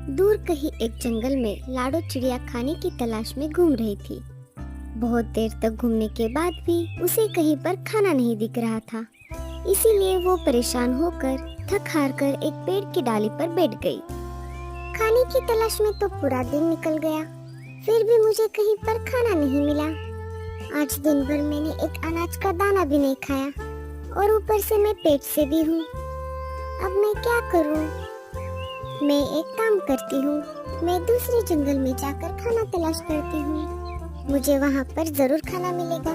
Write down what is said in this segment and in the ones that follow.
दूर कहीं एक जंगल में लाडो चिड़िया खाने की तलाश में घूम रही थी। बहुत देर तक घूमने के बाद भी उसे कहीं पर खाना नहीं दिख रहा था। इसीलिए वो परेशान होकर थक हार कर एक पेड़ की डाली पर बैठ गई। खाने की तलाश में तो पूरा दिन निकल गया, फिर भी मुझे कहीं पर खाना नहीं मिला। आज दिन भर मैंने एक अनाज का दाना भी नहीं खाया और ऊपर से मैं पेट से भी हूँ। अब मैं क्या करूँ? मैं एक काम करती हूँ, मैं दूसरे जंगल में जाकर खाना तलाश करती हूँ। मुझे वहाँ पर जरूर खाना मिलेगा।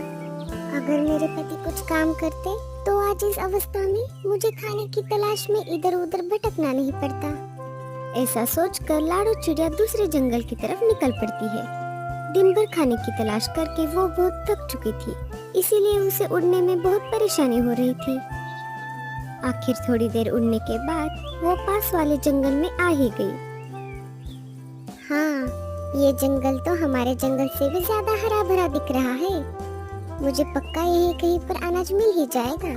अगर मेरे पति कुछ काम करते तो आज इस अवस्था में मुझे खाने की तलाश में इधर उधर भटकना नहीं पड़ता। ऐसा सोचकर लाडो चिड़िया दूसरे जंगल की तरफ निकल पड़ती है। दिन भर खाने की तलाश करके वो बहुत थक चुकी थी, इसीलिए उसे उड़ने में बहुत परेशानी हो रही थी। आखिर थोड़ी देर उड़ने के बाद वो पास वाले जंगल में आ ही गई। हाँ, ये जंगल तो हमारे जंगल से भी ज्यादा हरा भरा दिख रहा है। मुझे पक्का यही कहीं पर अनाज मिल ही जाएगा।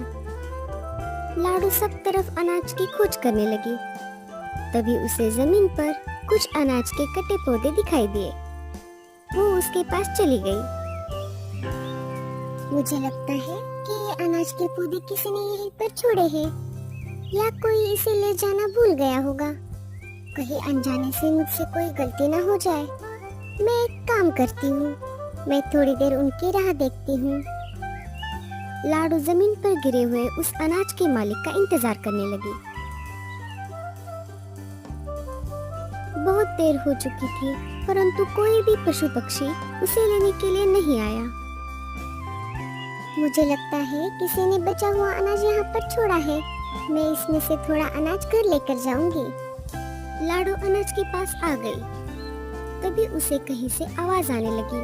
लाडो सब तरफ अनाज की खोज करने लगी। तभी उसे जमीन पर कुछ अनाज के कटे पौधे दिखाई दिए। वो उसके पास चली गई। मुझे लगता है कि ये अनाज के पौधे किसी ने यहीं पर छोड़े हैं, या कोई इसे ले जाना भूल गया होगा। कहीं अनजाने से मुझसे कोई गलती ना हो जाए। मैं एक काम करती हूँ, मैं थोड़ी देर उनकी राह देखती हूँ। लाडो जमीन पर गिरे हुए उस अनाज के मालिक का इंतजार करने लगी। बहुत देर हो चुकी थी, परंतु कोई भी पशु पक्षी उसे लेने के लिए नहीं आया। मुझे लगता है किसी ने बचा हुआ अनाज यहाँ पर छोड़ा है। मैं इसमें से थोड़ा अनाज घर लेकर जाऊंगी। लाडो अनाज के पास आ गई। तभी उसे कहीं से आवाज आने लगी।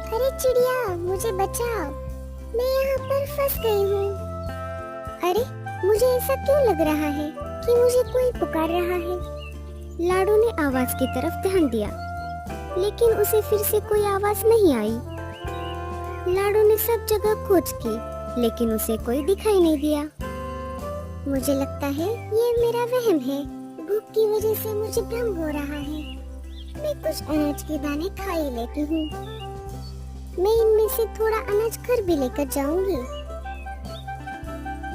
अरे चिड़िया, मुझे बचाओ, मैं यहाँ पर फंस गई हूँ। अरे, मुझे ऐसा क्यों लग रहा है कि मुझे कोई पुकार रहा है? लाडो ने आवाज की तरफ ध्यान दिया, लेकिन उसे फिर से कोई आवाज नहीं आई। लाडो ने सब जगह खोज की, लेकिन उसे कोई दिखाई नहीं दिया। मुझे लगता है ये मेरा वहम है। भूख की वजह से मुझे भ्रम हो रहा है। मैं कुछ अनाज के दाने खा ही लेती हूँ। मैं इनमें से थोड़ा अनाज घर भी लेकर जाऊंगी।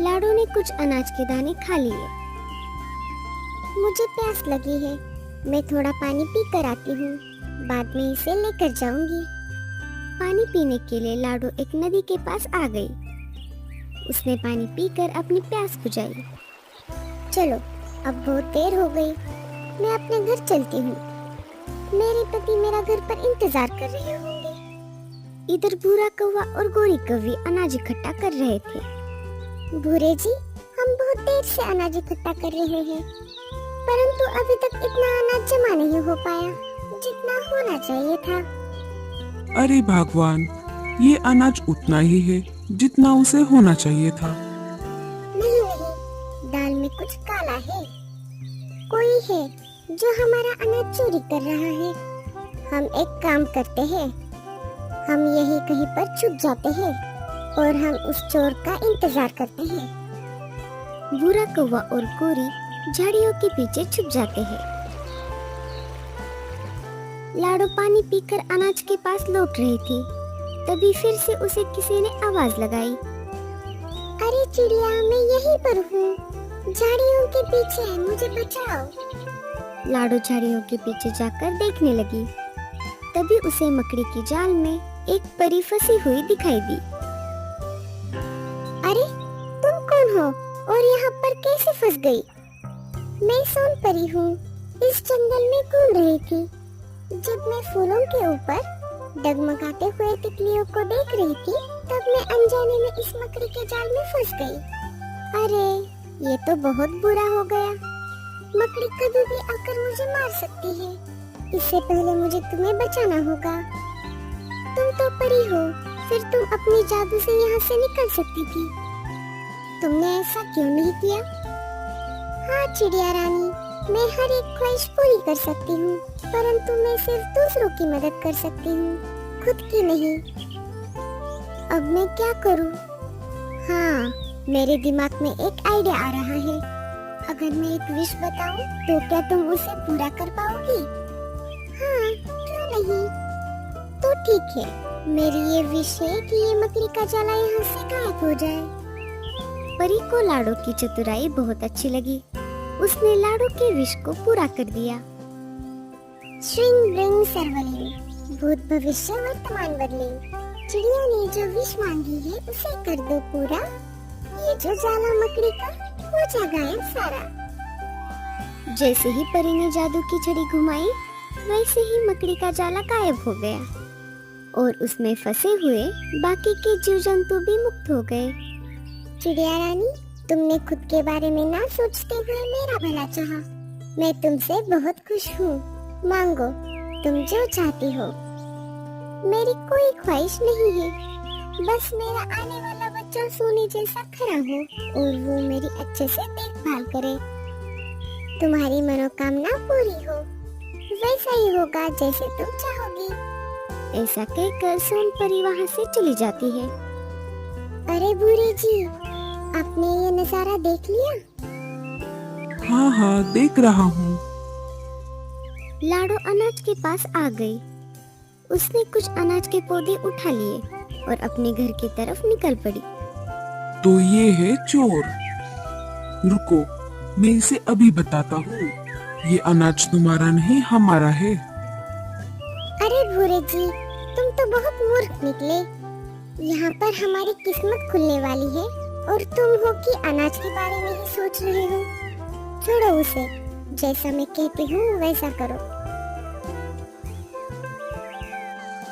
लाडो ने कुछ अनाज के दाने खा लिए। मुझे प्यास लगी है, मैं थोड़ा पानी पी कर आती हूँ, बाद में इसे लेकर जाऊंगी। पानी पीने के लिए लाडो एक नदी के पास आ गई। उसने पानी पीकर अपनी प्यास बुझाई। चलो, अब बहुत देर हो गई, मैं अपने घर चलती हूँ। मेरे पति मेरा घर पर इंतजार कर रहे होंगे। इधर भूरा कौवा और गोरी कौवी अनाज इकट्ठा कर रहे थे। भूरे जी, हम बहुत देर से अनाज इकट्ठा कर रहे हैं, परंतु अभी तक इतना अनाज जमा नहीं हो पाया जितना होना चाहिए था। अरे भगवान, ये अनाज उतना ही है जितना उसे होना चाहिए था। नहीं नहीं, दाल में कुछ काला है। कोई है जो हमारा अनाज चोरी कर रहा है। हम एक काम करते हैं, हम यही कहीं पर छुप जाते हैं और हम उस चोर का इंतजार करते हैं। भूरा कौवा और गोरी झाड़ियों के पीछे छुप जाते हैं। लाडो पानी पीकर अनाज के पास लौट रही थी। तभी फिर से उसे किसी ने आवाज लगाई। अरे चिड़िया, मैं यहीं पर हूँ, झाड़ियों के पीछे, मुझे बचाओ। लाडो झाड़ियों के पीछे जाकर देखने लगी। तभी उसे मकड़ी की जाल में एक परी फंसी हुई दिखाई दी। अरे, तुम कौन हो और यहाँ पर कैसे फंस गई? मैं सोन परी हूँ, इस जंगल में घूम रही थी। जब मैं फूलों के ऊपर डगमगाते हुए तितलियों को देख रही थी, तब मैं अनजाने में इस मकड़ी के जाल में फंस गई। अरे, ये तो बहुत बुरा हो गया। मकड़ी कभी भी आकर मुझे मार सकती है। इससे पहले मुझे तुम्हें बचाना होगा। तुम तो परी हो, फिर तुम अपनी जादू से यहाँ से निकल सकती थी। तुमने ऐसा क्यों नहीं किया? हाँ चिड़िया रानी, मैं हर एक ख्वाहिश पूरी कर सकती हूँ, परंतु मैं सिर्फ दूसरों की मदद कर सकती हूँ, खुद की नहीं। अब मैं क्या करूँ? हाँ, मेरे दिमाग में एक आइडिया आ रहा है। अगर मैं एक विश बताऊं तो क्या तुम उसे पूरा कर पाओगी? हाँ, क्यों नहीं? तो ठीक है, मेरी ये विश है कि ये मकड़ी का जाला यहाँ से गायब हो जाए। परी को लाडो की चतुराई बहुत अच्छी लगी। उसने लाडो के विश को पूरा कर दिया। श्रिंग ब्रिंग सर्वलिंग, भूत भविष्य वर्तमान बदलिंग। चिड़िया ने जो विश मांगी है उसे कर दो पूरा। ये जो जाला मकड़ी का हो जा गायब सारा। जैसे ही परी ने जादू की छड़ी घुमाई, वैसे ही मकड़ी का जाला गायब हो गया और उसमें फंसे हुए बाकी के जीव जंतु भी मुक्त हो गए। चिड़िया रानी, तुमने खुद के बारे में ना सोचते हुए मेरा भला चाहा। मैं तुमसे बहुत खुश हूँ। मांगो तुम जो चाहती हो। मेरी कोई ख्वाहिश नहीं है, बस मेरा आने वाला बच्चा सोने जैसा खड़ा हो और वो मेरी अच्छे से देखभाल करे। तुम्हारी मनोकामना पूरी हो, वैसा ही होगा जैसे तुम चाहोगी। ऐसा कहकर सोन परी वहाँ से चली जाती है। अरे बूढ़ी जी, आपने ये नजारा देख लिया? हाँ हाँ, देख रहा हूँ। लाडो अनाज के पास आ गई। उसने कुछ अनाज के पौधे उठा लिए और अपने घर की तरफ निकल पड़ी। तो ये है चोर। रुको, मैं इसे अभी बताता हूँ। ये अनाज तुम्हारा नहीं, हमारा है। अरे भूरे जी, तुम तो बहुत मूर्ख निकले। यहाँ पर हमारी किस्मत खुलने वाली है और तुम हो कि अनाज के बारे में ही सोच रहे हो। छोड़ो उसे, जैसा मैं कहती हूँ वैसा करो।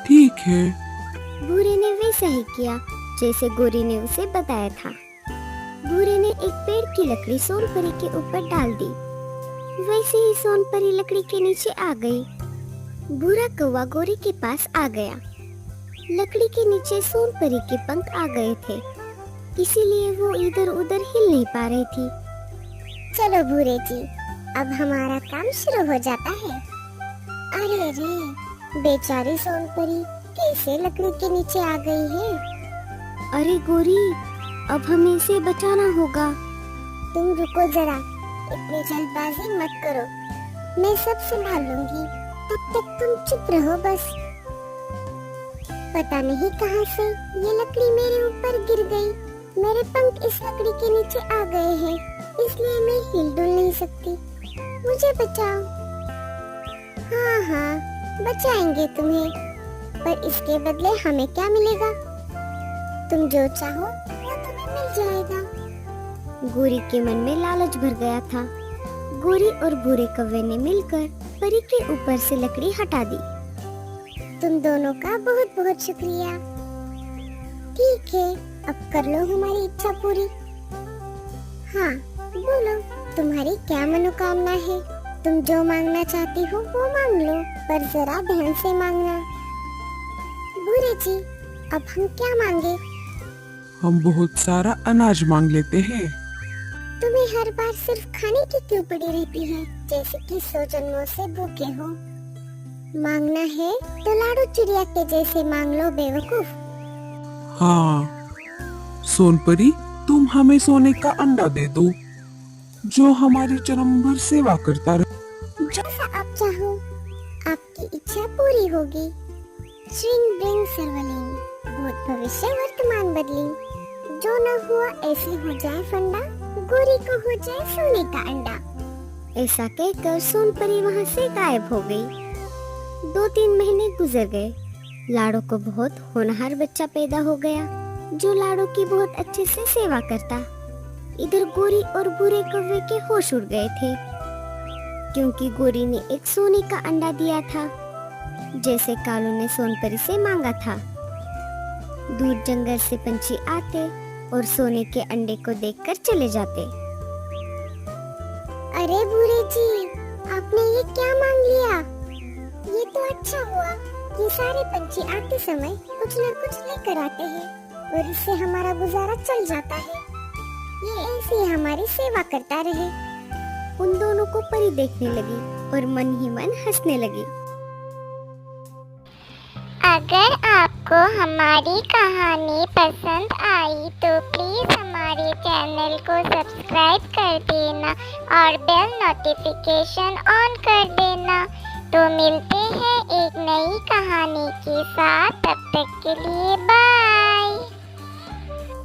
ठीक है। भूरे ने वैसा ही किया जैसे गोरी ने उसे बताया था। भूरे ने एक पेड़ की लकड़ी सोनपरी के ऊपर डाल दी। वैसे ही सोनपरी लकड़ी के नीचे आ गई। भूरा कौवा गोरी के पास आ गया। लकड़ी के नीचे सोनपरी के पंख आ गए थे, इसीलिए वो इधर उधर हिल नहीं पा रही थी। चलो भूरे जी, अब हमारा काम शुरू हो जाता है। अरे रे, बेचारी सोनपरी कैसे लकड़ी के नीचे आ गई है। अरे गोरी, अब हमें इसे बचाना होगा। तुम रुको जरा, इतनी जल्दबाजी मत करो। मैं सब संभाल लूंगी, तब तक तुम चुप रहो बस। पता नहीं कहां से ये लकड़ी मेरे ऊपर गिर गई। मेरे पंख इस लकड़ी के नीचे आ गए हैं, इसलिए मैं हिल डुल नहीं सकती। मुझे बचाओ। हाँ हाँ, बचाएंगे तुम्हें, पर इसके बदले हमें क्या मिलेगा? तुम जो चाहो वो तुम्हें मिल जाएगा। गोरी के मन में लालच भर गया था। गोरी और भूरे कौवे ने मिलकर परी के ऊपर से लकड़ी हटा दी। तुम दोनों का बहुत बहुत शुक्रिया। ठीक है, अब कर लो हमारी इच्छा पूरी। हाँ, बोलो, तुम्हारी क्या मनोकामना है? तुम जो मांगना चाहती हो वो मांग लो, पर जरा ध्यान से मांगना। भूरे जी, अब हम क्या मांगे? हम बहुत सारा अनाज मांग लेते हैं। तुम्हें हर बार सिर्फ खाने की क्यों पड़ी रहती है, जैसे कि 100 जन्मों से भूखे हो? मांगना है तो लाडो चिड़िया के जैसे मांग लो बेवकूफ। हाँ, सोनपरी, तुम हमें सोने का अंडा दे दो, जो हमारी जन्म भर सेवा करता रहे। जैसा आप चाहो, आपकी इच्छा पूरी होगी। श्रिंग ब्रिंग सर्वलिंग, भूत भविष्य वर्तमान बदलिंग। जो न हुआ ऐसे हो जाए फंडा, गोरी को हो जाए सोने का अंडा। ऐसा कहकर सोनपरी वहाँ से गायब हो गई। 2-3 महीने गुजर गए। लाडो को बहुत होनहार बच्चा पैदा हो गया, जो लाडो की बहुत अच्छे से सेवा करता। इधर गोरी और भूरे कौवे के होश उड़ गए थे, क्योंकि गोरी ने एक सोने का अंडा दिया था, जैसे कालू ने सोनपरी से मांगा था। दूर जंगल से पंछी आते और सोने के अंडे को देखकर चले जाते। अरे भूरे जी, आपने ये क्या मांग लिया? ये तो अच्छा हुआ, ये सारे पंछी आते समय कुछ न कुछ लेकर आते हैं और इससे हमारा गुजारा चल जाता है। ये ऐसे ही हमारी सेवा करता रहे। उन दोनों को परी देखने लगी और मन ही मन हंसने लगी। अगर आप आपको हमारी कहानी पसंद आई तो प्लीज़ हमारे चैनल को सब्सक्राइब कर देना और बेल नोटिफिकेशन ऑन कर देना। तो मिलते हैं एक नई कहानी के साथ, तब तक के लिए बाय।